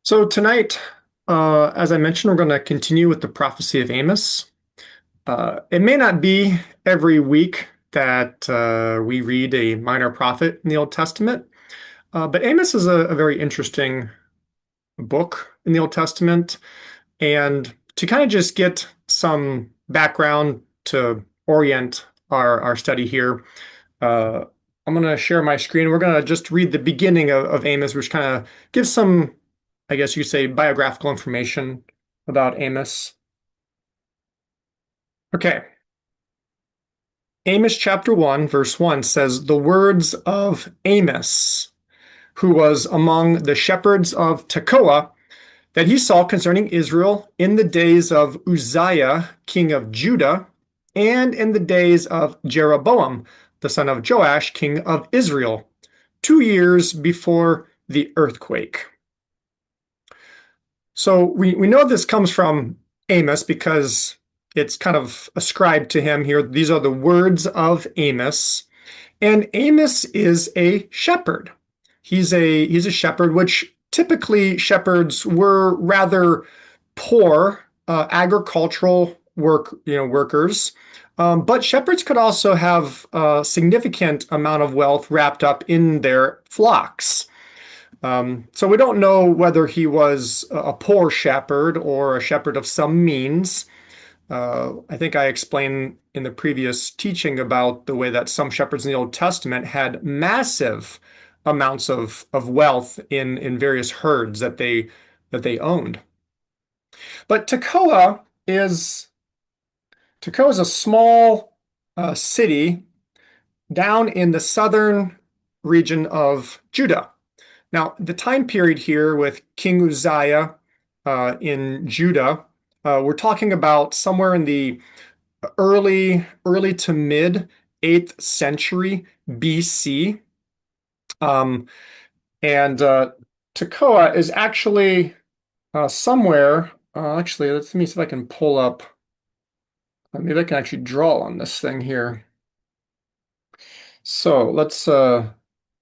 So tonight, as I mentioned, we're going to continue with the prophecy of Amos. It may not be every week that we read a minor prophet in the Old Testament, but Amos is a very interesting book in the Old Testament. And to kind of just get some background to orient our study here, uh, I'm going to share my screen. We're going to just read the beginning of Amos, which kind of gives some, I guess you say, biographical information about Amos. Okay. Amos chapter 1, verse 1 says, "The words of Amos, who was among the shepherds of Tekoa, that he saw concerning Israel in the days of Uzziah, king of Judah, and in the days of Jeroboam, the son of Joash, king of Israel, 2 years before the earthquake." So we know this comes from Amos because it's kind of ascribed to him here. These are the words of Amos. And Amos is a shepherd. He's a shepherd, which typically shepherds were rather poor agricultural workers. But shepherds could also have a significant amount of wealth wrapped up in their flocks. So we don't know whether he was a poor shepherd or a shepherd of some means. I think I explained in the previous teaching about the way that some shepherds in the Old Testament had massive amounts of wealth in various herds that they owned. But Tekoa is a small city down in the southern region of Judah. Now, the time period here with King Uzziah in Judah, we're talking about somewhere in the early to mid 8th century BC. And Tekoa is actually somewhere. Actually, let me see if I can pull up. Maybe I can actually draw on this thing here. So let's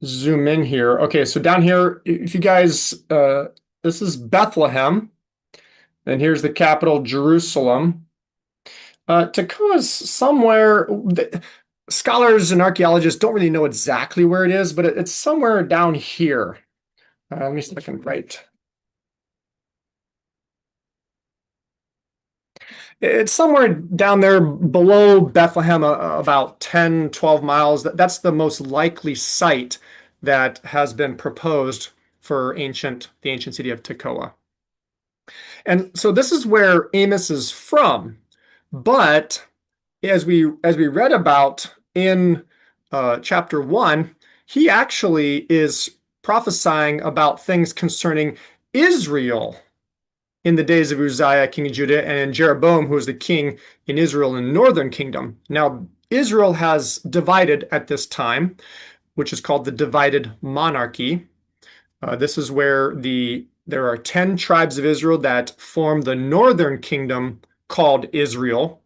zoom in here. Okay, so down here, if you guys, this is Bethlehem, and here's the capital, Jerusalem. Tekoa is somewhere. Scholars and archaeologists don't really know exactly where it is, but it's somewhere down here. Let me see if I can write. It's somewhere down there below Bethlehem, about 10, 12 miles. That's the most likely site that has been proposed for the ancient city of Tekoa. And so this is where Amos is from. But as we read about in chapter 1, he actually is prophesying about things concerning Israel in the days of Uzziah, king of Judah, and in Jeroboam, who was the king in Israel in the northern kingdom. Now, Israel has divided at this time, which is called the divided monarchy. This is where there are 10 tribes of Israel that form the northern kingdom called Israel.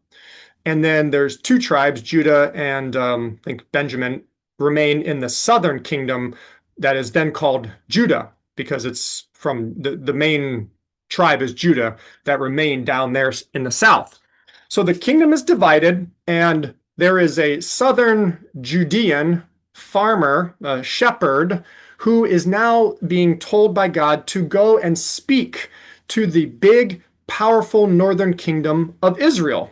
And then there's 2 tribes, Judah and I think Benjamin, remain in the southern kingdom that is then called Judah because it's from the main tribe is Judah that remain down there in the south. So the kingdom is divided, and there is a southern Judean farmer, a shepherd, who is now being told by God to go and speak to the big, powerful northern kingdom of Israel.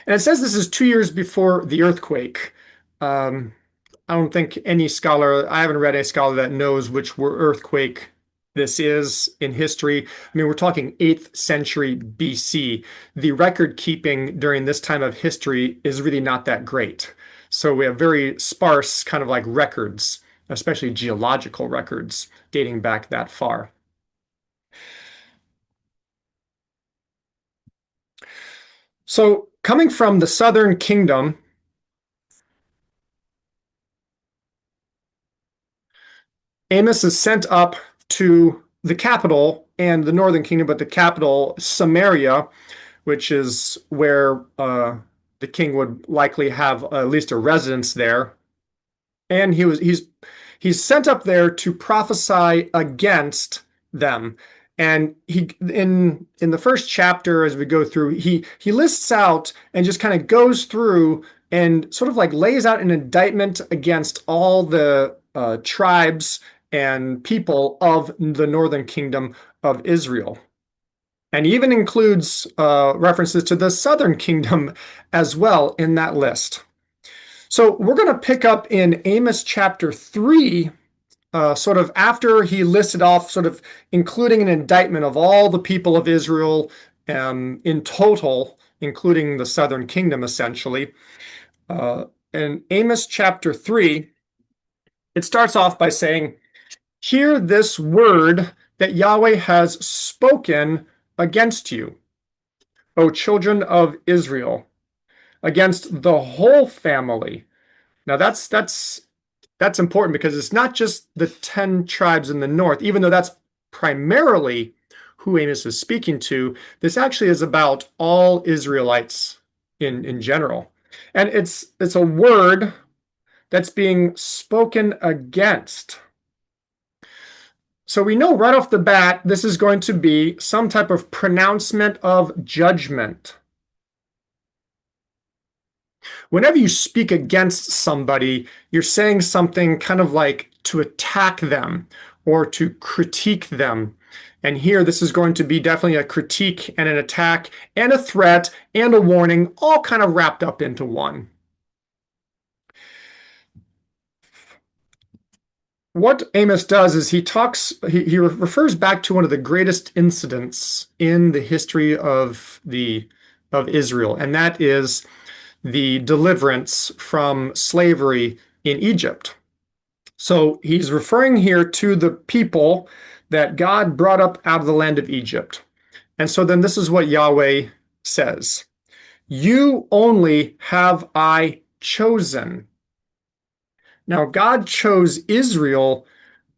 And it says this is 2 years before the earthquake. I don't think I haven't read a scholar that knows which earthquake this is in history. I mean, we're talking 8th century BC. The record keeping during this time of history is really not that great. So we have very sparse kind of like records, especially geological records dating back that far. So coming from the southern kingdom, Amos is sent up to the capital and the northern kingdom, but the capital, Samaria, which is where the king would likely have at least a residence there. And he's sent up there to prophesy against them. And he in the first chapter, as we go through, he lists out and just kind of goes through and sort of like lays out an indictment against all the tribes and people of the northern kingdom of Israel. And he even includes references to the southern kingdom as well in that list. So we're going to pick up in Amos chapter 3, sort of after he listed off, sort of including an indictment of all the people of Israel in total, including the southern kingdom, essentially. In Amos chapter 3, it starts off by saying, "Hear this word that Yahweh has spoken against you, O children of Israel, against the whole family." Now that's important because it's not just the 10 tribes in the north, even though that's primarily who Amos is speaking to. This actually is about all Israelites in general. And it's a word that's being spoken against. So we know right off the bat this is going to be some type of pronouncement of judgment. Whenever you speak against somebody, you're saying something kind of like to attack them or to critique them. And here, this is going to be definitely a critique and an attack and a threat and a warning, all kind of wrapped up into one. What Amos does is he refers back to one of the greatest incidents in the history of Israel, and that is the deliverance from slavery in Egypt. So he's referring here to the people that God brought up out of the land of Egypt. And so then this is what Yahweh says: "You only have I chosen." Now, God chose Israel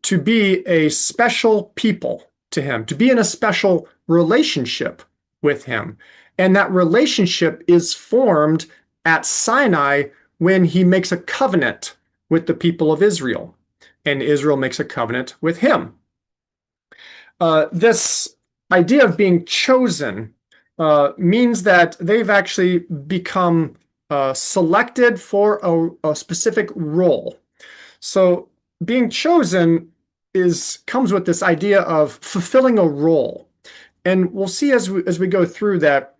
to be a special people to him, to be in a special relationship with him. And that relationship is formed at Sinai when he makes a covenant with the people of Israel, and Israel makes a covenant with him. This idea of being chosen means that they've actually become selected for a specific role. So being chosen comes with this idea of fulfilling a role. And we'll see as we go through that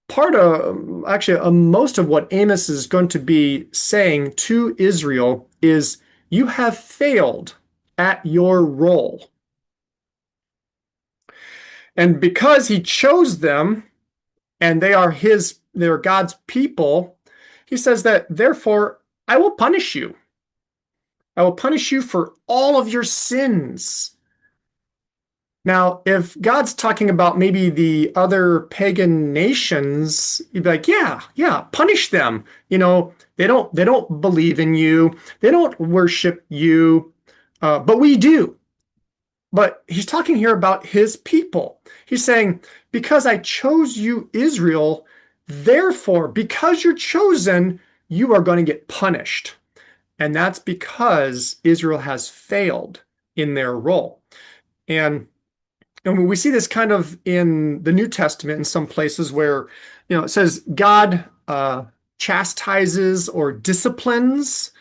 part of actually most of what Amos is going to be saying to Israel is, you have failed at your role. And because he chose them and they're God's people, he says that therefore I will punish you. I will punish you for all of your sins. Now, if God's talking about maybe the other pagan nations, you'd be like, yeah, punish them. They don't believe in you. They don't worship you, but we do. But he's talking here about his people. He's saying, because I chose you, Israel, therefore, because you're chosen, you are going to get punished. And that's because Israel has failed in their role. And we see this kind of in the New Testament in some places where, it says God chastises or disciplines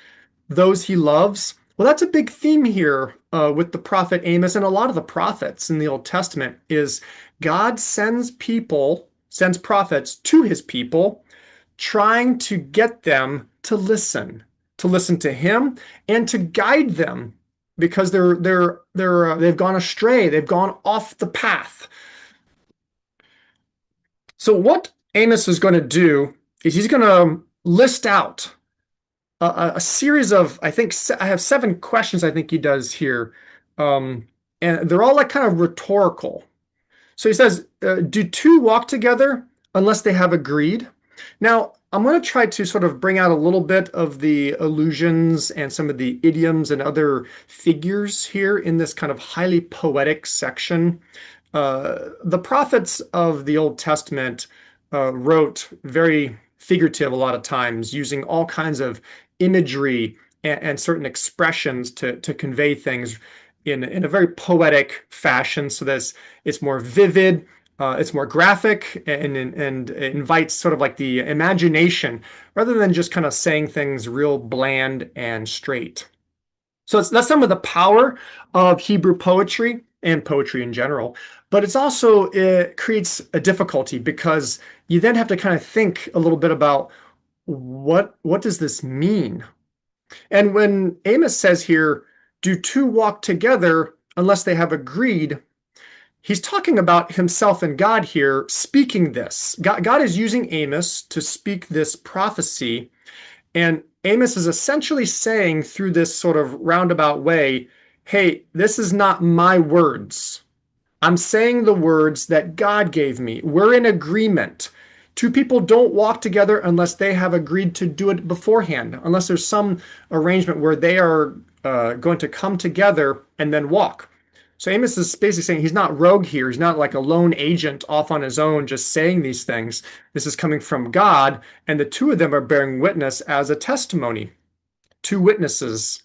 those he loves. Well, that's a big theme here with the prophet Amos and a lot of the prophets in the Old Testament is God sends prophets to his people, trying to get them to listen to him and to guide them because they've gone astray, they've gone off the path. So what Amos is going to do is he's going to list out a series of, I have 7 questions I think he does here. And they're all like kind of rhetorical. So he says, do two walk together unless they have agreed? Now, I'm going to try to sort of bring out a little bit of the allusions and some of the idioms and other figures here in this kind of highly poetic section. The prophets of the Old Testament wrote very figurative a lot of times, using all kinds of imagery and certain expressions to convey things. in a very poetic fashion, so that it's more vivid, it's more graphic, and it invites sort of like the imagination rather than just kind of saying things real bland and straight. So that's some of the power of Hebrew poetry and poetry in general. But it's also, it creates a difficulty because you then have to kind of think a little bit about what does this mean? And when Amos says here, do two walk together unless they have agreed? He's talking about himself and God here speaking this. God is using Amos to speak this prophecy. And Amos is essentially saying through this sort of roundabout way, hey, this is not my words. I'm saying the words that God gave me. We're in agreement. Two people don't walk together unless they have agreed to do it beforehand, unless there's some arrangement where they are going to come together and then walk. So Amos is basically saying he's not rogue here. He's not like a lone agent off on his own just saying these things. This is coming from God, and the two of them are bearing witness as a testimony. Two witnesses.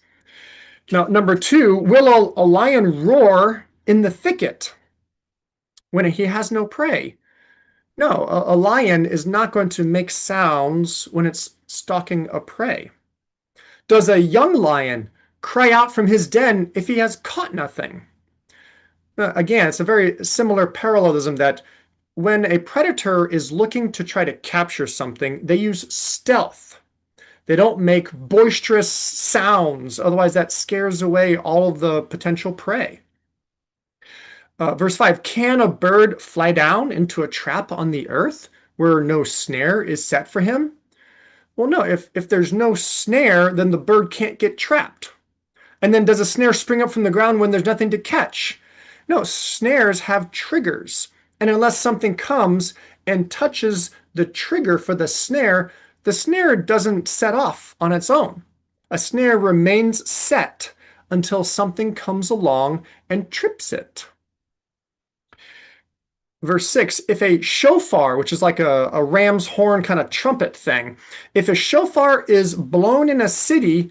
Now, number two, will a lion roar in the thicket when he has no prey? No, a lion is not going to make sounds when it's stalking a prey. Does a young lion cry out from his den if he has caught nothing? Again, it's a very similar parallelism that when a predator is looking to try to capture something, they use stealth. They don't make boisterous sounds, otherwise that scares away all of the potential prey. Verse 5, can a bird fly down into a trap on the earth where no snare is set for him? Well, no, if there's no snare, then the bird can't get trapped. And then does a snare spring up from the ground when there's nothing to catch? No, snares have triggers. And unless something comes and touches the trigger for the snare doesn't set off on its own. A snare remains set until something comes along and trips it. Verse 6, if a shofar, which is like a ram's horn kind of trumpet thing, if a shofar is blown in a city,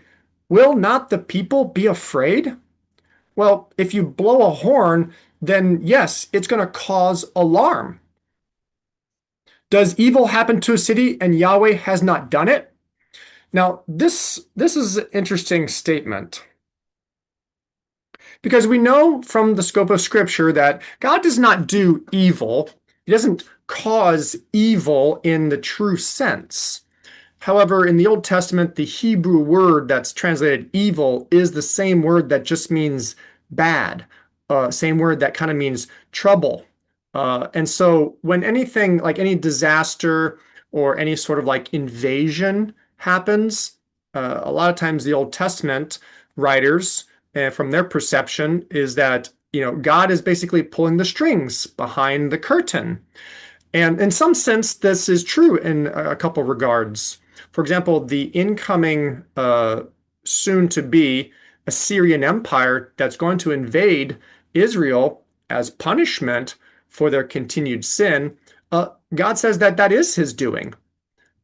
will not the people be afraid? Well, if you blow a horn, then yes, it's going to cause alarm. Does evil happen to a city and Yahweh has not done it? Now, this is an interesting statement because we know from the scope of Scripture that God does not do evil. He doesn't cause evil in the true sense. However, in the Old Testament, the Hebrew word that's translated evil is the same word that just means bad, same word that kind of means trouble. And so when anything like any disaster or any sort of like invasion happens, a lot of times the Old Testament writers, from their perception, is that God is basically pulling the strings behind the curtain. And in some sense, this is true in a couple regards. For example, the incoming soon-to-be Assyrian Empire that's going to invade Israel as punishment for their continued sin, God says that that is his doing.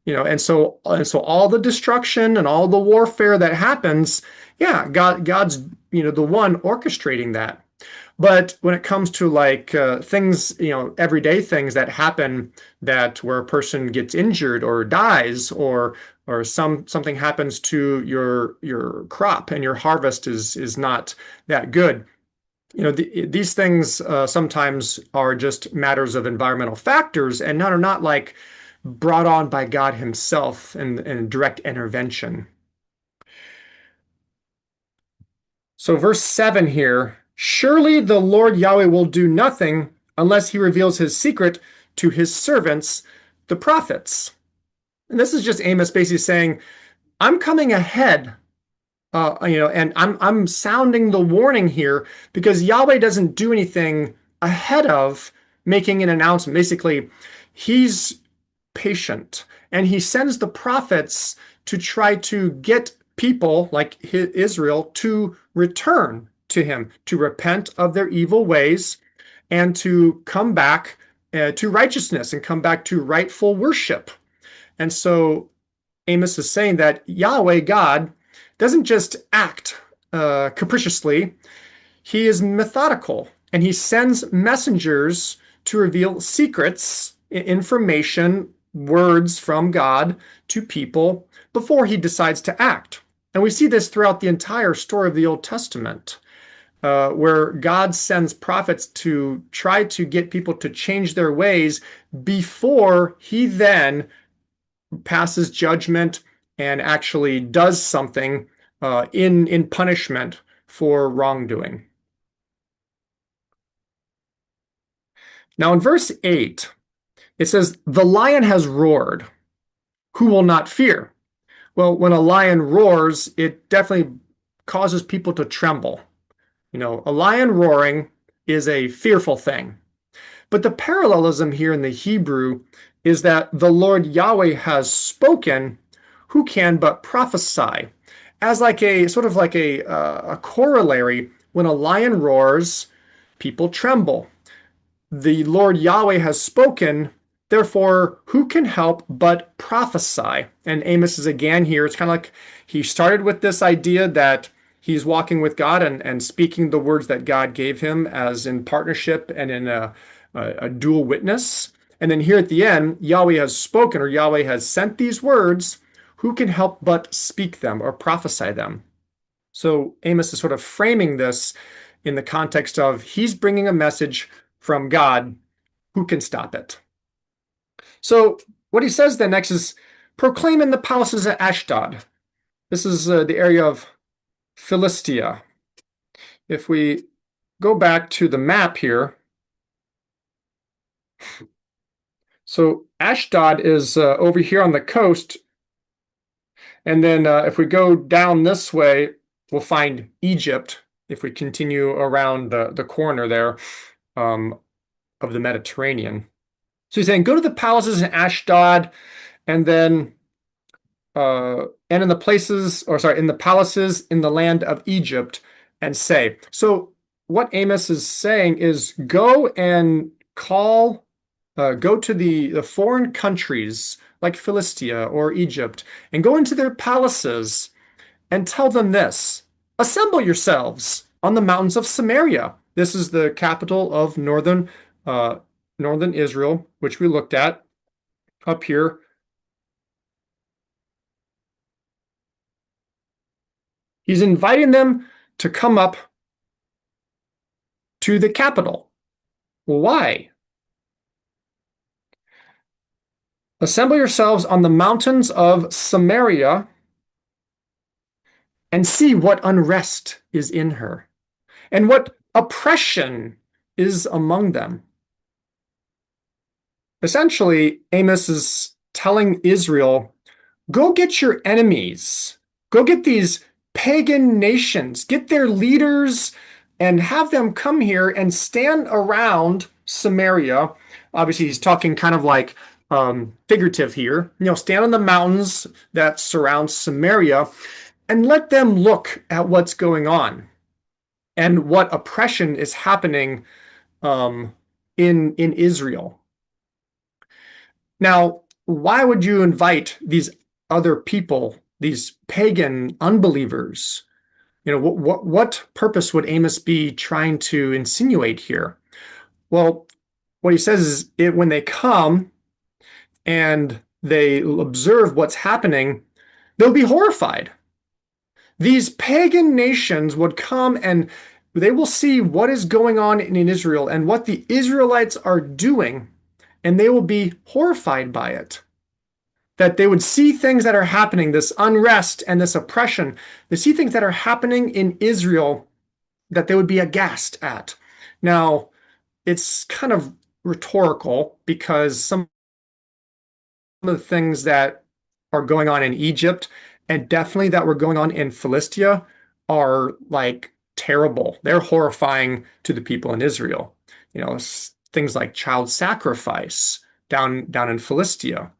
And so all the destruction and all the warfare that happens, yeah, God's the one orchestrating that. But when it comes to like things, everyday things that happen, that where a person gets injured or dies, or something happens to your crop and your harvest is not that good. These things sometimes are just matters of environmental factors and are not like brought on by God himself and direct intervention. So verse 7 here, surely the Lord Yahweh will do nothing unless he reveals his secret to his servants, the prophets. And this is just Amos basically saying, I'm coming ahead, and I'm sounding the warning here because Yahweh doesn't do anything ahead of making an announcement. Basically, he's patient and he sends the prophets to try to get people like Israel to return to him, to repent of their evil ways and to come back to righteousness and come back to rightful worship. And so Amos is saying that Yahweh, God, doesn't just act capriciously. He is methodical and he sends messengers to reveal secrets, information, words from God to people before he decides to act. And we see this throughout the entire story of the Old Testament, where God sends prophets to try to get people to change their ways before he then passes judgment and actually does something in punishment for wrongdoing. Now, in verse 8, it says, "The lion has roared. Who will not fear?" Well, when a lion roars, it definitely causes people to tremble. A lion roaring is a fearful thing. But the parallelism here in the Hebrew is that the Lord Yahweh has spoken, who can but prophesy? As like a sort of like a corollary, when a lion roars, people tremble. The Lord Yahweh has spoken, therefore, who can help but prophesy? And Amos is again here. It's kind of like he started with this idea that he's walking with God and speaking the words that God gave him as in partnership and in a dual witness. And then here at the end, Yahweh has spoken or Yahweh has sent these words. Who can help but speak them or prophesy them? So Amos is sort of framing this in the context of he's bringing a message from God. Who can stop it? So what he says then next is proclaim in the palaces of Ashdod. This is the area of Philistia. If we go back to the map here, so Ashdod is over here on the coast. And then if we go down this way, we'll find Egypt if we continue around the corner there of the Mediterranean. So he's saying, go to the palaces in Ashdod, and then and in the places, or sorry, in the palaces in the land of Egypt, and say. So what Amos is saying is go and go to the foreign countries like Philistia or Egypt, and go into their palaces and tell them this: assemble yourselves on the mountains of Samaria. This is the capital of northern Israel, which we looked at up here. He's inviting them to come up to the capital. Why? Assemble yourselves on the mountains of Samaria and see what unrest is in her and what oppression is among them. Essentially, Amos is telling Israel, go get your enemies, go get these pagan nations, get their leaders and have them come here and stand around Samaria. Obviously, he's talking kind of like figurative here. Stand on the mountains that surround Samaria and let them look at what's going on and what oppression is happening in Israel. Now, why would you invite these other people, these pagan unbelievers? What purpose would Amos be trying to insinuate here? Well, what he says is when they come and they observe what's happening, they'll be horrified. These pagan nations would come and they will see what is going on in Israel and what the Israelites are doing, and they will be horrified by it. That they would see things that are happening, this unrest and this oppression. They see things that are happening in Israel that they would be aghast at. Now, it's kind of rhetorical because some of the things that are going on in Egypt and definitely that were going on in Philistia are like terrible. They're horrifying to the people in Israel. Things like child sacrifice down in Philistia.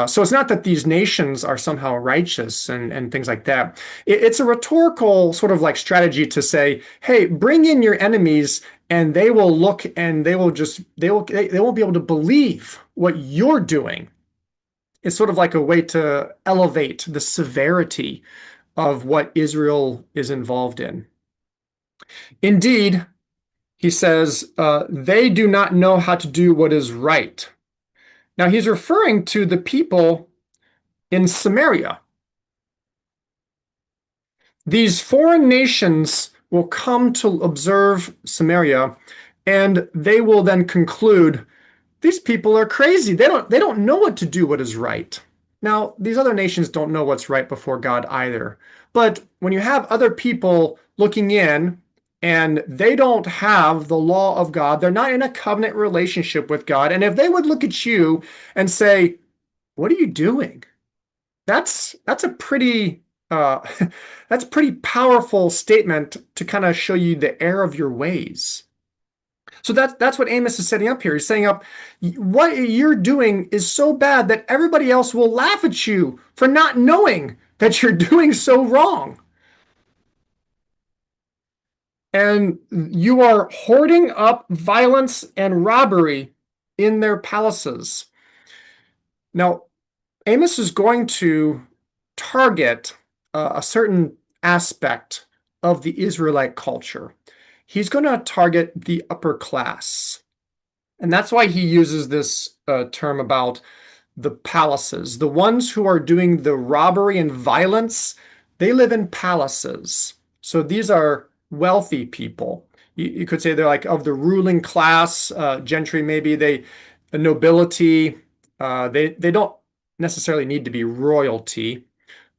So it's not that these nations are somehow righteous and things like that. It's a rhetorical sort of like strategy to say, hey, bring in your enemies and they will look and they won't be able to believe what you're doing. It's sort of like a way to elevate the severity of what Israel is involved in. Indeed, he says, they do not know how to do what is right. Now, he's referring to the people in Samaria. These foreign nations will come to observe Samaria, and they will then conclude, these people are crazy. They don't know what to do what is right. Now, these other nations don't know what's right before God either. But when you have other people looking in and they don't have the law of God, they're not in a covenant relationship with God. And if they would look at you and say, "What are you doing?" That's a pretty that's a pretty powerful statement to kind of show you the error of your ways. So that's what Amos is setting up here. He's saying up what you're doing is so bad that everybody else will laugh at you for not knowing that you're doing so wrong. And you are hoarding up violence and robbery in their palaces. Now, Amos is going to target a certain aspect of the Israelite culture. He's going to target the upper class. And that's why he uses this term about the palaces. The ones who are doing the robbery and violence, they live in palaces. So these are wealthy people. You could say they're like of the ruling class, gentry maybe, the nobility. They don't necessarily need to be royalty,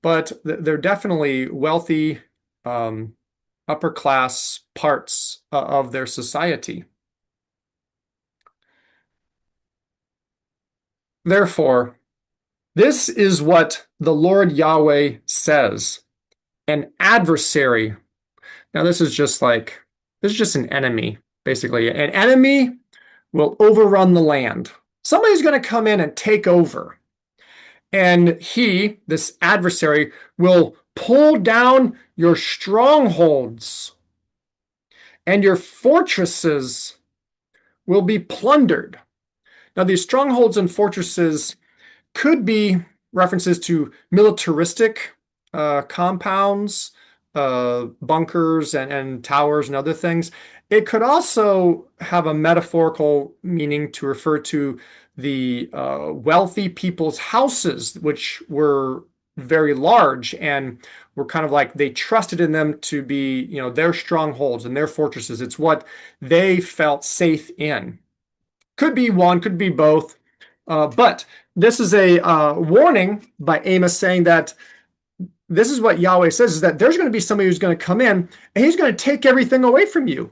but they're definitely wealthy, upper class parts of their society. Therefore, this is what the Lord Yahweh says. An adversary. Now, this is just an enemy, basically. An enemy will overrun the land. Somebody's going to come in and take over. And he, this adversary, will pull down your strongholds, and your fortresses will be plundered. Now, these strongholds and fortresses could be references to militaristic compounds, bunkers, and towers and other things. It could also have a metaphorical meaning to refer to the wealthy people's houses, which were very large and were kind of like they trusted in them to be, their strongholds and their fortresses. It's what they felt safe in. Could be one, could be both. But this is a warning by Amos saying that this is what Yahweh says, is that there's going to be somebody who's going to come in and he's going to take everything away from you.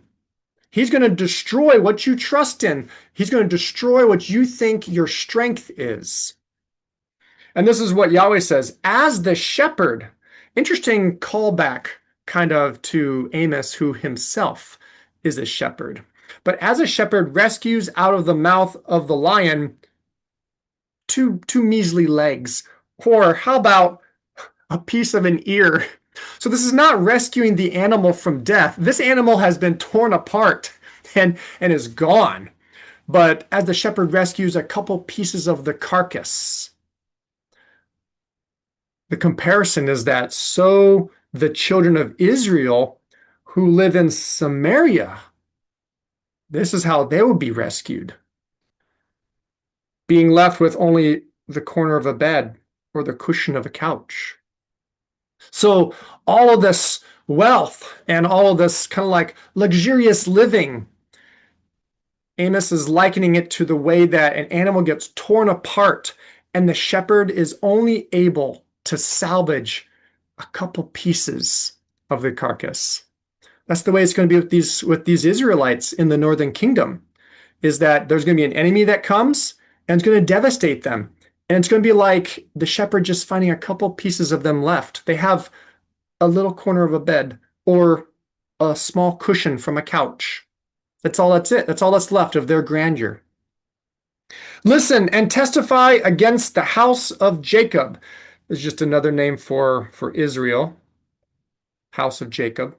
He's going to destroy what you trust in. He's going to destroy what you think your strength is. And this is what Yahweh says, as the shepherd. Interesting callback kind of to Amos, who himself is a shepherd. But as a shepherd rescues out of the mouth of the lion two measly legs, or how about a piece of an ear? So this is not rescuing the animal from death. This animal has been torn apart and is gone. But as the shepherd rescues a couple pieces of the carcass, the comparison is that so the children of Israel who live in Samaria, this is how they will be rescued, being left with only the corner of a bed or the cushion of a couch. So all of this wealth and all of this kind of like luxurious living, Amos is likening it to the way that an animal gets torn apart and the shepherd is only able to salvage a couple pieces of the carcass. That's the way it's going to be with these Israelites in the northern kingdom, is that there's going to be an enemy that comes and it's going to devastate them. And it's going to be like the shepherd just finding a couple pieces of them left. They have a little corner of a bed or a small cushion from a couch. That's all that's it. That's all that's left of their grandeur. Listen and testify against the house of Jacob. It's just another name for Israel, house of Jacob.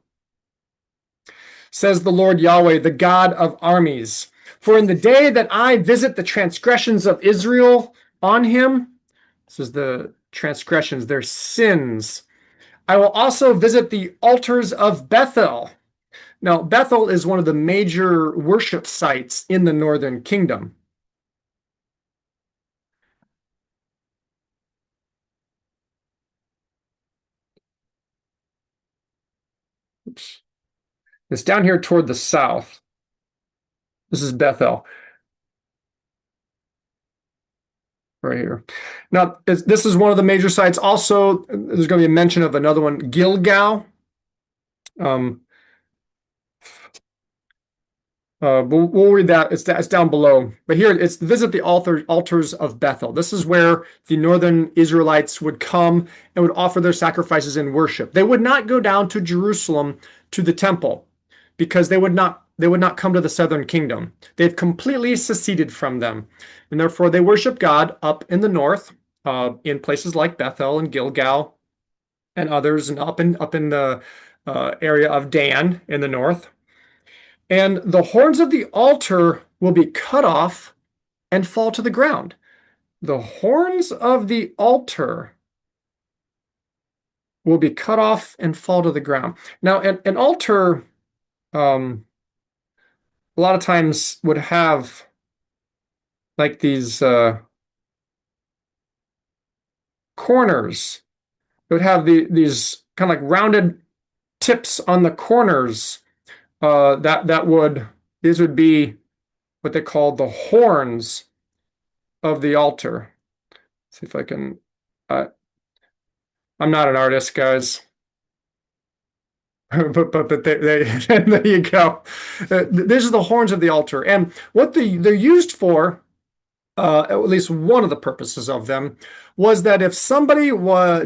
Says the Lord Yahweh, the God of armies. For in the day that I visit the transgressions of Israel on him, this is the transgressions, their sins, I will also visit the altars of Bethel. Now, Bethel is one of the major worship sites in the northern kingdom. Oops. It's down here toward the south. This is Bethel right here. Now, this is one of the major sites. Also, there's going to be a mention of another one, Gilgal. Um, we'll read that. It's down below. But here it's visit the altars of Bethel. This is where the northern Israelites would come and would offer their sacrifices in worship. They would not go down to Jerusalem to the temple because they would not come to the southern kingdom. They've completely seceded from them, and therefore they worship God up in the north, in places like Bethel and Gilgal and others, and up in the area of Dan in the north. And the horns of the altar will be cut off and fall to the ground. The horns of the altar will be cut off and fall to the ground. Now, an altar, a lot of times would have like these corners. It would have these kind of like rounded tips on the corners. These would be what they call the horns of the altar. Let's see if I can. Uh, I'm not an artist, guys. But there you go. These are the horns of the altar, and what they're used for. At least one of the purposes of them was that if somebody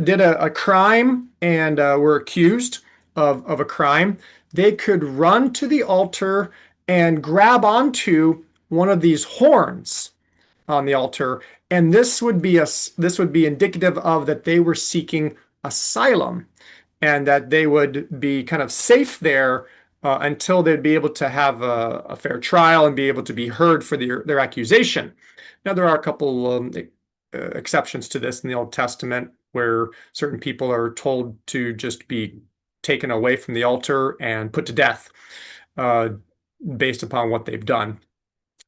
did a crime and were accused of a crime, they could run to the altar and grab onto one of these horns on the altar, and this would be indicative of that they were seeking asylum and that they would be kind of safe there until they'd be able to have a fair trial and be able to be heard for their accusation. Now, there are a couple exceptions to this in the Old Testament where certain people are told to just be taken away from the altar and put to death uh, based upon what they've done.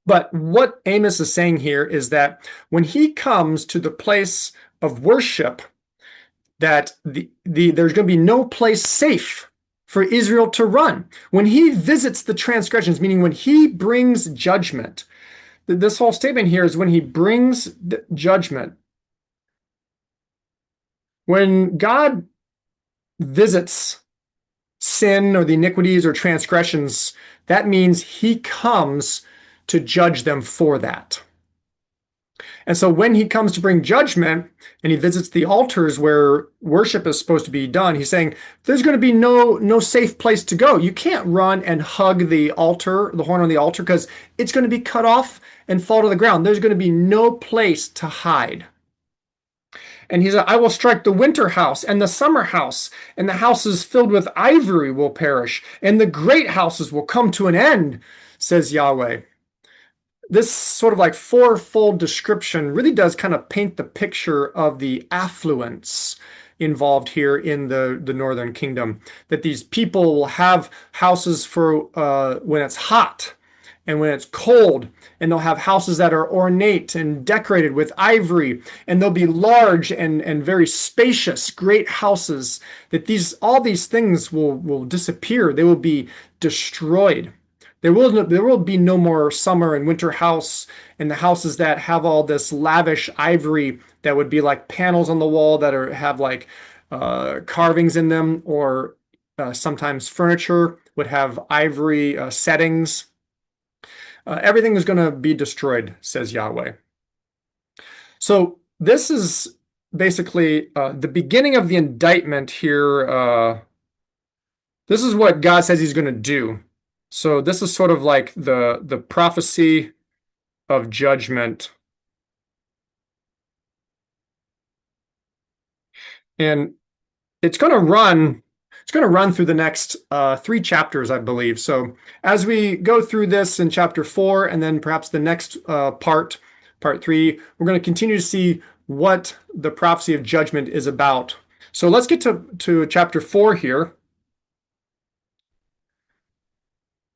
But what Amos is saying here is that when he comes to the place of worship, that there's going to be no place safe for Israel to run. When he visits the transgressions, meaning when he brings judgment, this whole statement here is when he brings judgment. When God visits sin or the iniquities or transgressions, that means he comes to judge them for that. And so when he comes to bring judgment and he visits the altars where worship is supposed to be done, he's saying there's going to be no safe place to go. You can't run and hug the altar, the horn on the altar, because it's going to be cut off and fall to the ground. There's going to be no place to hide. And he said, I will strike the winter house and the summer house, and the houses filled with ivory will perish, and the great houses will come to an end, says Yahweh. This sort of like fourfold description really does kind of paint the picture of the affluence involved here in the northern kingdom. That these people will have houses for when it's hot and when it's cold, and they'll have houses that are ornate and decorated with ivory, and they'll be large and very spacious, great houses. That all these things will disappear. They will be destroyed. There will be no more summer and winter house, and the houses that have all this lavish ivory that would be like panels on the wall that have like carvings in them, or sometimes furniture would have ivory settings. Everything is going to be destroyed, says Yahweh. So this is basically the beginning of the indictment here. This is what God says he's going to do. So this is sort of like the prophecy of judgment. And it's going to run through the next 3 chapters, I believe. So as we go through this in chapter 4, and then perhaps the next part 3, we're going to continue to see what the prophecy of judgment is about. So let's get to chapter 4 here.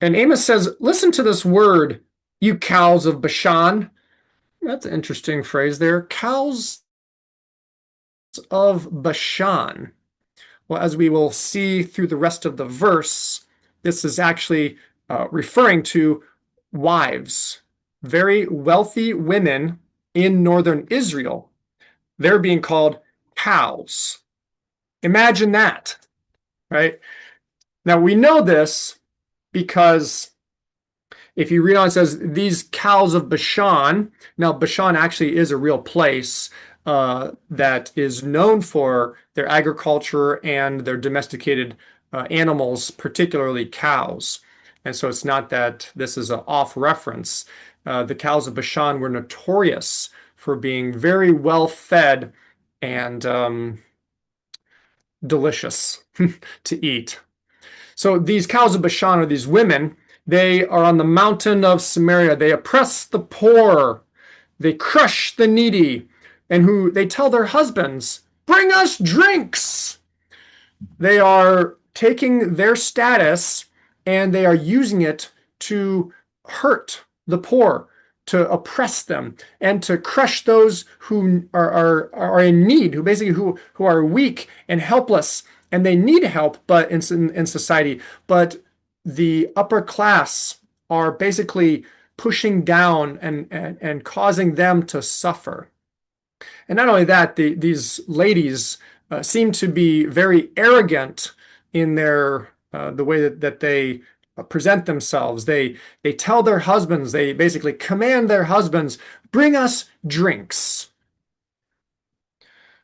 And Amos says, listen to this word, you cows of Bashan. That's an interesting phrase there. Cows of Bashan. Well, as we will see through the rest of the verse, this is actually referring to wives, very wealthy women in northern Israel. They're being called cows. Imagine that, right? Now we know this because if you read on, it says these cows of Bashan. Now, Bashan actually is a real place that is known for their agriculture and their domesticated animals, particularly cows. And so it's not that this is an off reference. The cows of Bashan were notorious for being very well fed and delicious to eat. So these cows of Bashan are these women. They are on the mountain of Samaria. They oppress the poor. They crush the needy. And who they tell their husbands, bring us drinks. They are taking their status and they are using it to hurt the poor, to oppress them, and to crush those who are in need, who are weak and helpless, and they need help, but in society. But the upper class are basically pushing down and causing them to suffer. And not only that, these ladies seem to be very arrogant in their the way that they present themselves. They tell their husbands, they basically command their husbands, bring us drinks.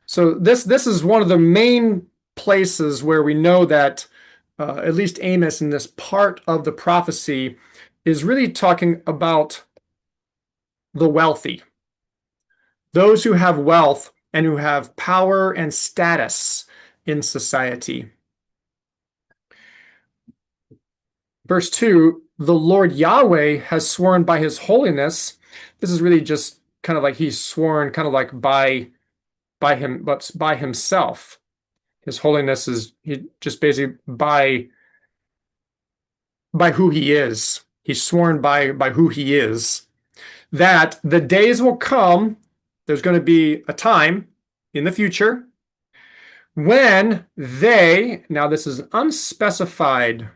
So this is one of the main places where we know that at least Amos in this part of the prophecy is really talking about the wealthy, those who have wealth and who have power and status in society. Verse 2, the Lord Yahweh has sworn by his holiness. This is really just kind of like he's sworn kind of like by him, but by himself. His holiness is just basically by who he is. He's sworn by who he is. That the days will come, there's going to be a time in the future when they, now this is an unspecified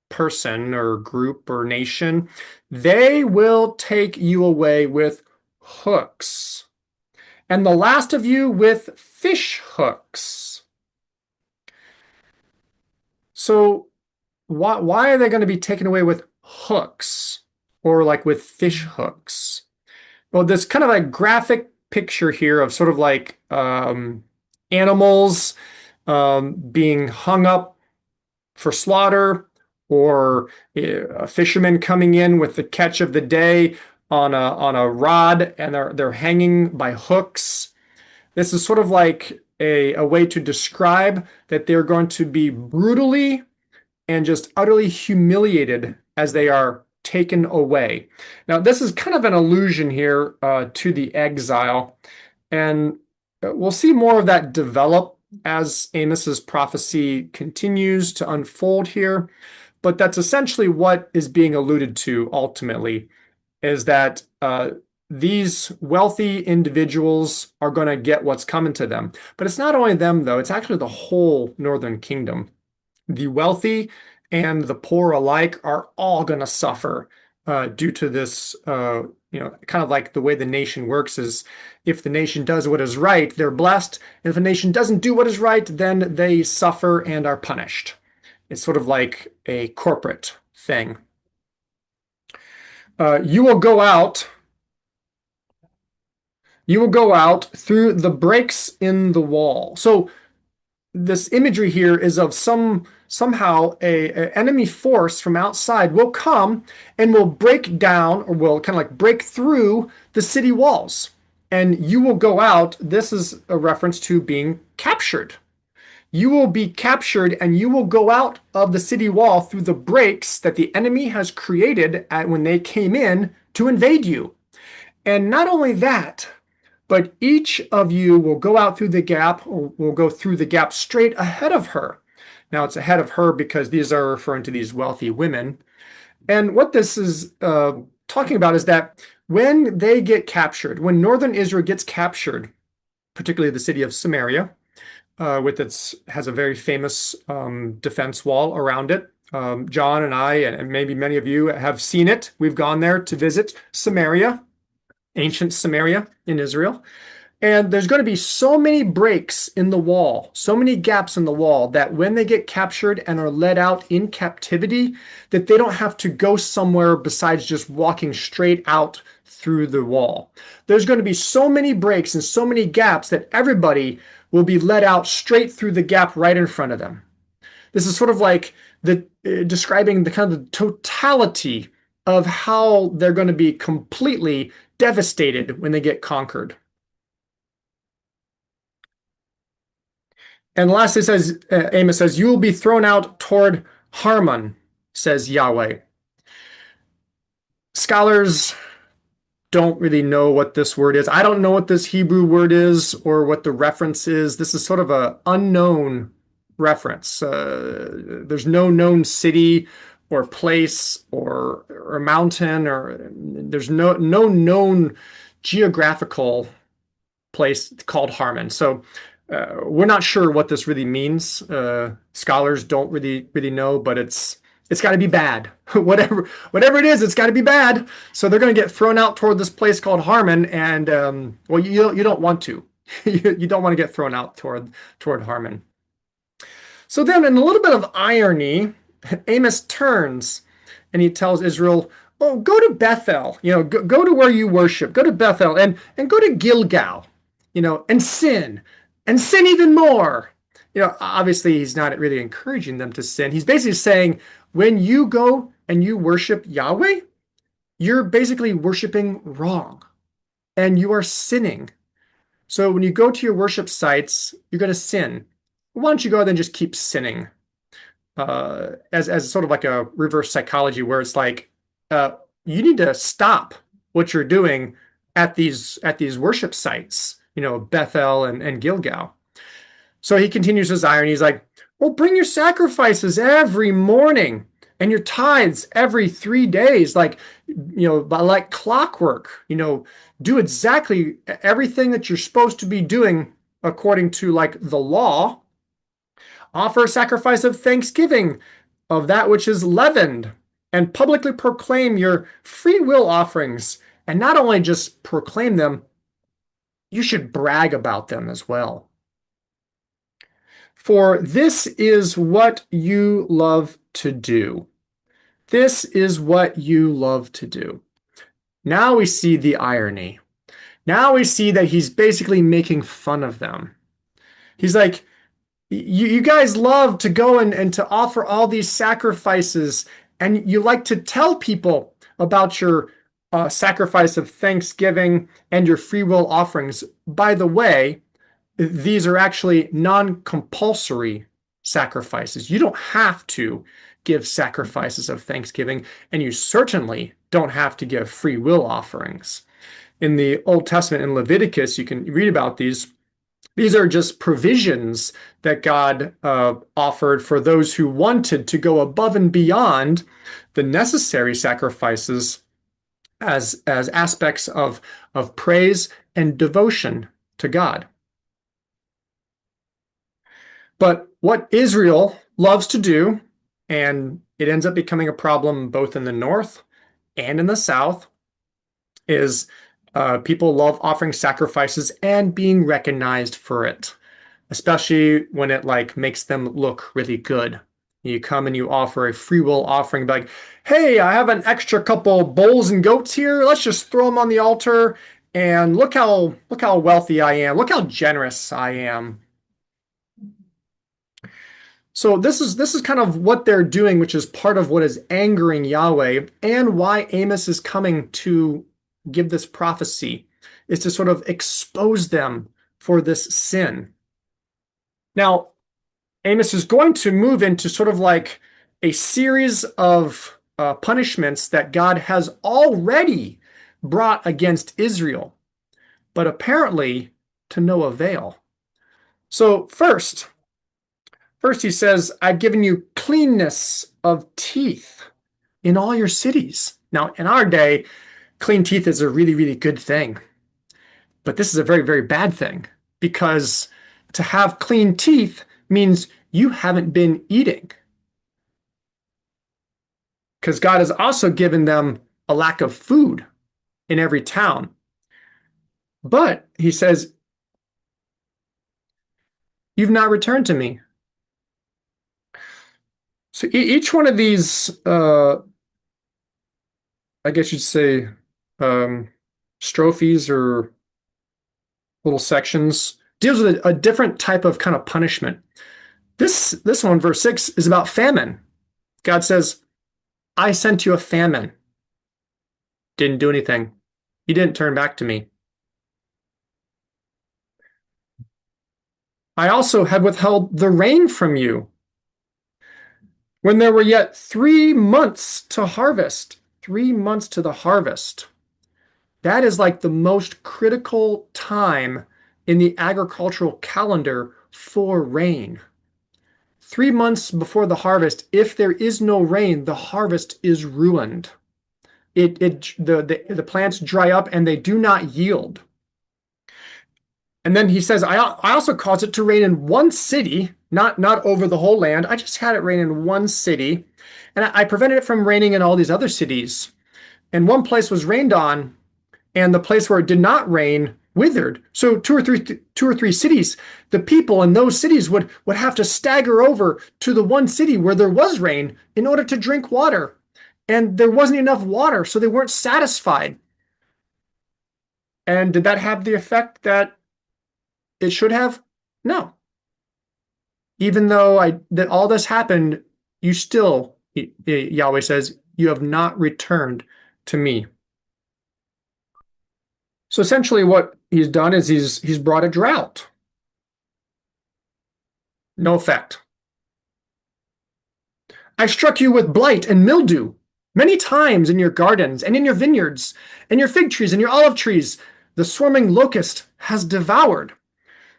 person or group or nation, they will take you away with hooks, and the last of you with fish hooks. So why are they going to be taken away with hooks or like with fish hooks? Well, there's kind of a graphic picture here of sort of like animals being hung up for slaughter, or a fisherman coming in with the catch of the day on a rod, and they're hanging by hooks. This is sort of like a way to describe that they're going to be brutally and just utterly humiliated as they are taken away. Now, this is kind of an allusion here to the exile, and we'll see more of that develop as Amos's prophecy continues to unfold here. But that's essentially what is being alluded to ultimately, is that these wealthy individuals are going to get what's coming to them. But it's not only them, though. It's actually the whole northern kingdom. The wealthy and the poor alike are all going to suffer due to this, kind of like the way the nation works is if the nation does what is right, they're blessed. And if a nation doesn't do what is right, then they suffer and are punished. It's sort of like a corporate thing. You will go out through the breaks in the wall. So this imagery here is of somehow a enemy force from outside will come and will break down, or will kind of like break through the city walls. And you will go out. This is a reference to being captured. You will be captured and you will go out of the city wall through the breaks that the enemy has created when they came in to invade you. And not only that, but each of you will go out through the gap, or will go through the gap straight ahead of her. Now it's ahead of her because these are referring to these wealthy women. And what this is talking about is that when they get captured, when northern Israel gets captured, particularly the city of Samaria, with its has a very famous defense wall around it. John and I, and maybe many of you have seen it. We've gone there to visit Samaria, ancient Samaria in Israel. And there's going to be so many breaks in the wall, so many gaps in the wall that when they get captured and are led out in captivity, that they don't have to go somewhere besides just walking straight out through the wall. There's going to be so many breaks and so many gaps that everybody will be led out straight through the gap right in front of them. This is sort of like the describing the kind of the totality of how they're going to be completely devastated when they get conquered. And last it says, Amos says, you will be thrown out toward Harmon, says Yahweh. Scholars don't really know what this word is. I don't know what this Hebrew word is or what the reference is. This is sort of an unknown reference. There's no known city or place or mountain, or there's no known geographical place called Harmon. So we're not sure what this really means. Scholars don't really know, but it's got to be bad. whatever it is, it's got to be bad. So they're going to get thrown out toward this place called Harmon, and well, you don't want to. You don't want to get thrown out toward Harmon. So then, in a little bit of irony, Amos turns and he tells Israel, "Oh, go to Bethel. Go to where you worship. Go to Bethel and go to Gilgal. And sin even more." Obviously, he's not really encouraging them to sin. He's basically saying, when you go and you worship Yahweh, you're basically worshiping wrong and you are sinning. So when you go to your worship sites, you're going to sin. Why don't you go then just keep sinning? As sort of like a reverse psychology where it's like, you need to stop what you're doing at these worship sites, Bethel and Gilgal. So he continues his irony. He's like, well, bring your sacrifices every morning and your tithes every 3 days, like clockwork. Do exactly everything that you're supposed to be doing according to like the law. Offer a sacrifice of thanksgiving of that which is leavened, and publicly proclaim your free will offerings. And not only just proclaim them, you should brag about them as well. For this is what you love to do. This is what you love to do. Now we see the irony. Now we see that he's basically making fun of them. He's like, you guys love to go and to offer all these sacrifices, and you like to tell people about your sacrifice of thanksgiving and your free will offerings. By the way, these are actually non-compulsory sacrifices. You don't have to give sacrifices of thanksgiving, and you certainly don't have to give free will offerings. In the Old Testament, in Leviticus, you can read about these. These are just provisions that God offered for those who wanted to go above and beyond the necessary sacrifices as aspects of praise and devotion to God. But what Israel loves to do, and it ends up becoming a problem both in the north and in the south, is people love offering sacrifices and being recognized for it, especially when it like makes them look really good. You come and you offer a free will offering, like, hey, I have an extra couple bulls and goats here. Let's just throw them on the altar, and look how wealthy I am. Look how generous I am. So this is kind of what they're doing, which is part of what is angering Yahweh, and why Amos is coming to give this prophecy, is to sort of expose them for this sin. Now, Amos is going to move into sort of like a series of punishments that God has already brought against Israel, but apparently to no avail. So First, he says, I've given you cleanness of teeth. in all your cities. Now, in our day, clean teeth is a really, really good thing. But this is a very, very bad thing because to have clean teeth means you haven't been eating. Because God has also given them a lack of food in every town. But he says, you've not returned to me. So each one of these, I guess you'd say, um, strophes or little sections, deals with a different type of kind of punishment. This one, verse 6, is about famine. God says, I sent you a famine. Didn't do anything. You didn't turn back to me. I also had withheld the rain from you when there were yet 3 months to harvest. 3 months to the harvest. That is like the most critical time in the agricultural calendar for rain. 3 months before the harvest, if there is no rain, the harvest is ruined. The plants dry up and they do not yield. And then he says, I also caused it to rain in one city, not over the whole land. I just had it rain in one city. And I prevented it from raining in all these other cities. And one place was rained on, and the place where it did not rain withered. So two or three cities, the people in those cities would have to stagger over to the one city where there was rain in order to drink water. And there wasn't enough water, so they weren't satisfied. And did that have the effect that it should have? No. Even though that all this happened, you still, Yahweh says, you have not returned to me. So essentially what he's done is he's brought a drought. No effect. I struck you with blight and mildew many times in your gardens and in your vineyards and your fig trees and your olive trees. The swarming locust has devoured.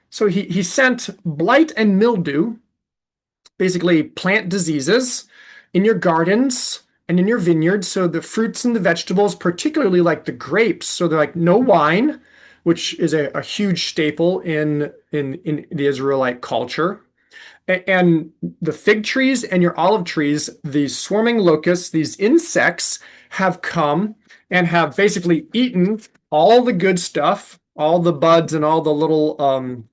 So he sent blight and mildew, basically plant diseases, in your gardens and in your vineyards. So the fruits and the vegetables, particularly like the grapes. So they're like no wine, which is a huge staple in the Israelite culture. And the fig trees and your olive trees, these swarming locusts, these insects have come and have basically eaten all the good stuff, all the buds and all the little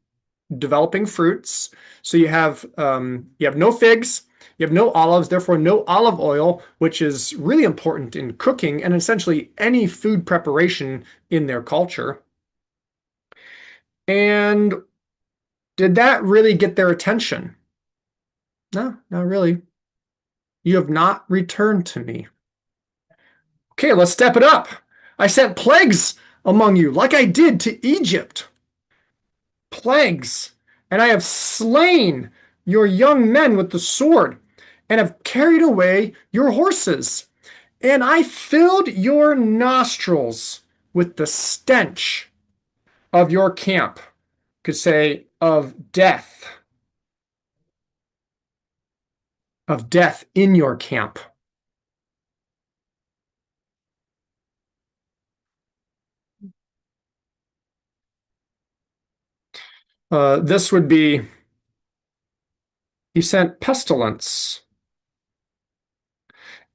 developing fruits. So you have no figs, you have no olives, therefore no olive oil, which is really important in cooking and essentially any food preparation in their culture. And did that really get their attention? No, not really. You have not returned to me. Okay, let's step it up. I sent plagues among you, like I did to Egypt. Plagues. And I have slain your young men with the sword, and have carried away your horses. And I filled your nostrils with the stench of your camp. Could say of death in your camp. This would be, he sent pestilence,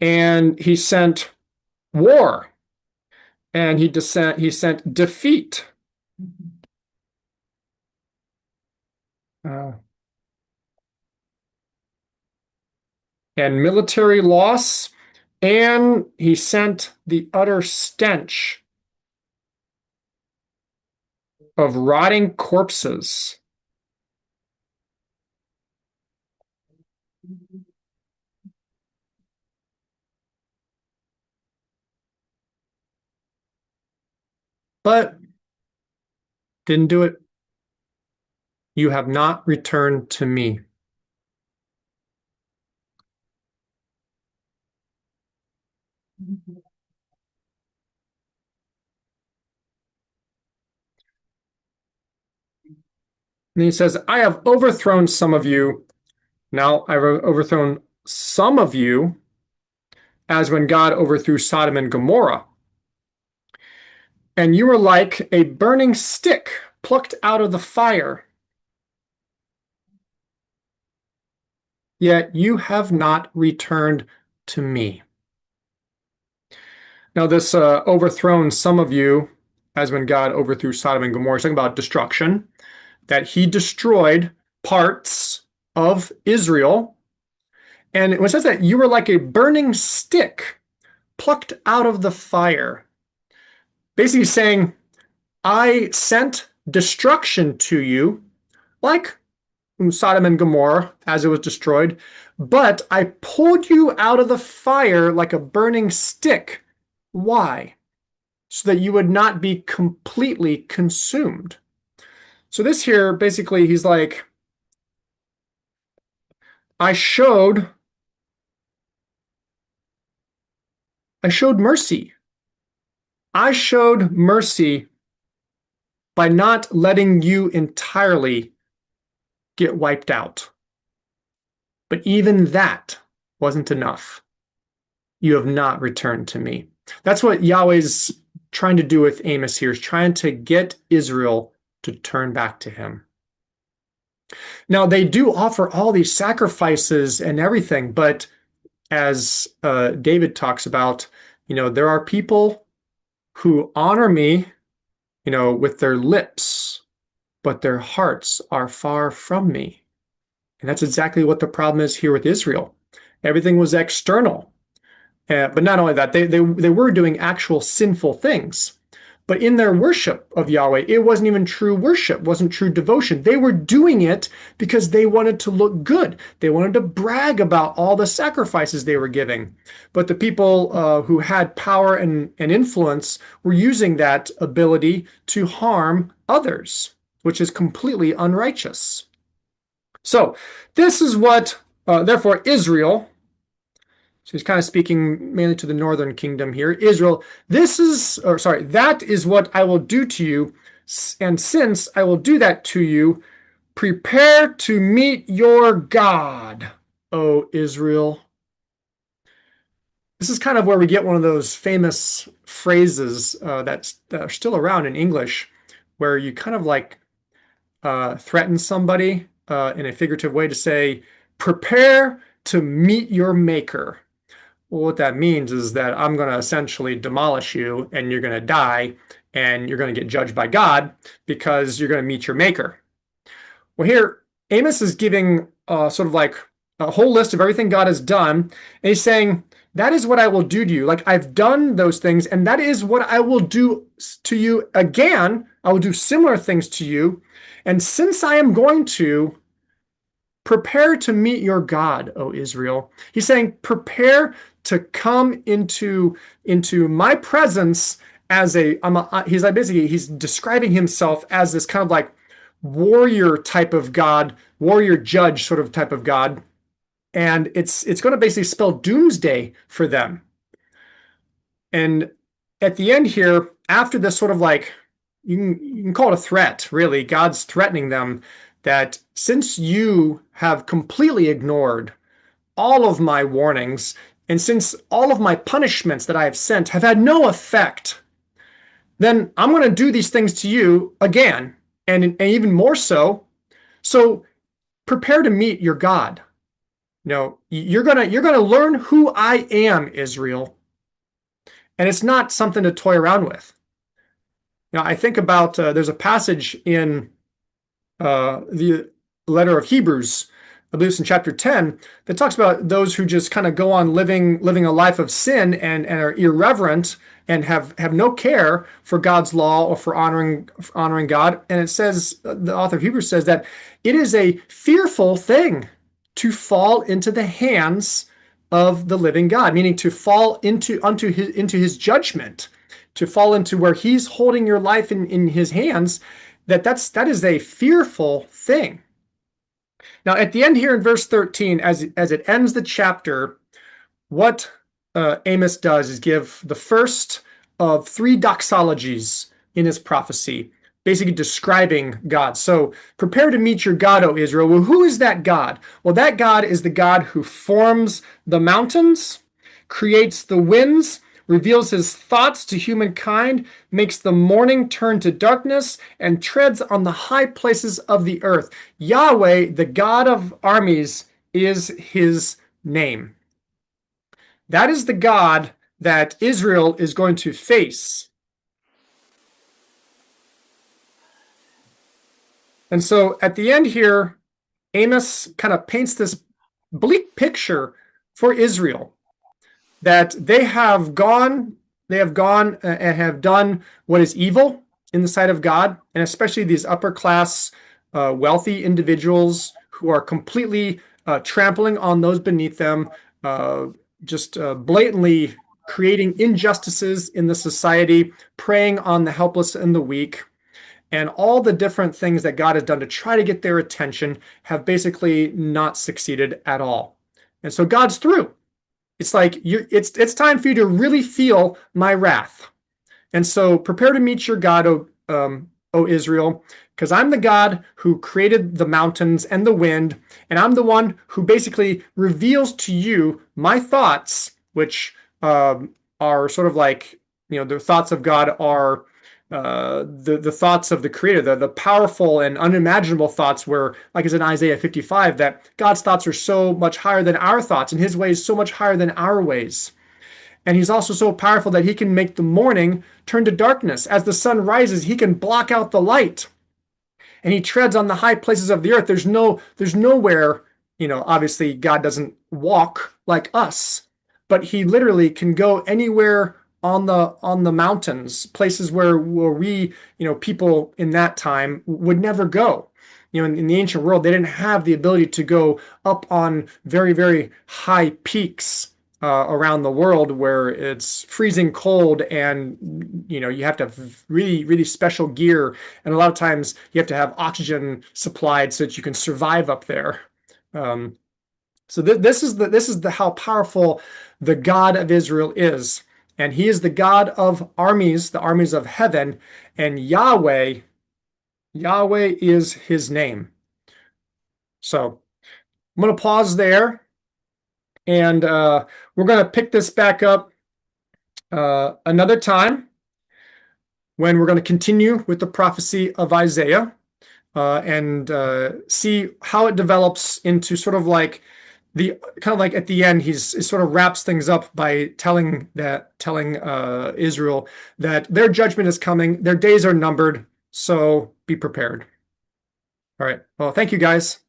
and he sent war, and he sent defeat. Uh, and military loss, and he sent the utter stench of rotting corpses. But didn't do it. You have not returned to me. And he says, I have overthrown some of you. Now I've overthrown some of you as when God overthrew Sodom and Gomorrah. And you were like a burning stick plucked out of the fire, yet you have not returned to me. Now, this overthrown some of you, as when God overthrew Sodom and Gomorrah. He's talking about destruction, that he destroyed parts of Israel. And when it says that you were like a burning stick plucked out of the fire, basically saying, I sent destruction to you, like Sodom and Gomorrah as it was destroyed, but I pulled you out of the fire like a burning stick. Why? So that you would not be completely consumed. So this here, basically, he's like, I showed mercy. I showed mercy by not letting you entirely get wiped out. But even that wasn't enough. You have not returned to me. That's what Yahweh's trying to do with Amos here, is trying to get Israel to turn back to him. Now, they do offer all these sacrifices and everything, but as David talks about, there are people who honor me, with their lips, but their hearts are far from me. And that's exactly what the problem is here with Israel. Everything was external. But not only that, they were doing actual sinful things. But in their worship of Yahweh, it wasn't even true worship, wasn't true devotion. They were doing it because they wanted to look good. They wanted to brag about all the sacrifices they were giving. But the people who had power and influence were using that ability to harm others, which is completely unrighteous. So this is what, therefore, Israel, so he's kind of speaking mainly to the northern kingdom here. Israel, that is what I will do to you. And since I will do that to you, prepare to meet your God, O Israel. This is kind of where we get one of those famous phrases that are still around in English, where you kind of like threaten somebody in a figurative way to say, prepare to meet your maker. Well, what that means is that I'm going to essentially demolish you and you're going to die and you're going to get judged by God because you're going to meet your maker. Well, here, Amos is giving sort of like a whole list of everything God has done. And he's saying, that is what I will do to you. Like, I've done those things, and that is what I will do to you again. I will do similar things to you. And since I am going to prepare to meet your God, O Israel, he's saying, prepare to come into my presence as he's describing himself as this kind of like warrior type of God, warrior judge sort of type of God. And it's going to basically spell doomsday for them. And at the end here, after this sort of like, you can call it a threat, really, God's threatening them that since you have completely ignored all of my warnings, and since all of my punishments that I have sent have had no effect, then I'm going to do these things to you again, and even more so. So prepare to meet your God. You're gonna learn who I am, Israel, and it's not something to toy around with. I think about there's a passage in the letter of Hebrews, I believe it's in chapter 10, that talks about those who just kind of go on living a life of sin and are irreverent and have no care for God's law or for honoring God. And it says, the author of Hebrews says that it is a fearful thing to fall into the hands of the living God, meaning to fall into his judgment, to fall into where he's holding your life in his hands. That is a fearful thing. Now, at the end here in verse 13, as it ends the chapter, what Amos does is give the first of three doxologies in his prophecy, basically describing God. So, prepare to meet your God, O Israel. Well, who is that God? Well, that God is the God who forms the mountains, creates the winds, reveals his thoughts to humankind, makes the morning turn to darkness, and treads on the high places of the earth. Yahweh, the God of armies, is his name. That is the God that Israel is going to face. And so at the end here, Amos kind of paints this bleak picture for Israel, that they have gone and have done what is evil in the sight of God, and especially these upper class, wealthy individuals who are completely trampling on those beneath them, just blatantly creating injustices in the society, preying on the helpless and the weak. And all the different things that God has done to try to get their attention have basically not succeeded at all. And so God's through. It's like it's time for you to really feel my wrath. And so prepare to meet your God, O Israel, because I'm the God who created the mountains and the wind, and I'm the one who basically reveals to you my thoughts, which are sort of like, the thoughts of God are the thoughts of the Creator, the powerful and unimaginable thoughts, where, like is in Isaiah 55, that God's thoughts are so much higher than our thoughts, and his ways so much higher than our ways. And he's also so powerful that he can make the morning turn to darkness. As the sun rises, he can block out the light. And he treads on the high places of the earth. There's nowhere, obviously God doesn't walk like us, but he literally can go anywhere on the mountains, places where we, people in that time would never go. In the ancient world, they didn't have the ability to go up on very, very high peaks around the world where it's freezing cold, and you have to have really, really special gear, and a lot of times you have to have oxygen supplied so that you can survive up there. So this is how powerful the God of Israel is. And he is the God of armies, the armies of heaven, and Yahweh is his name. So I'm going to pause there, and we're going to pick this back up another time when we're going to continue with the prophecy of Isaiah and see how it develops into sort of like at the end, he sort of wraps things up by telling Israel that their judgment is coming, their days are numbered, so be prepared. All right. Well, thank you guys.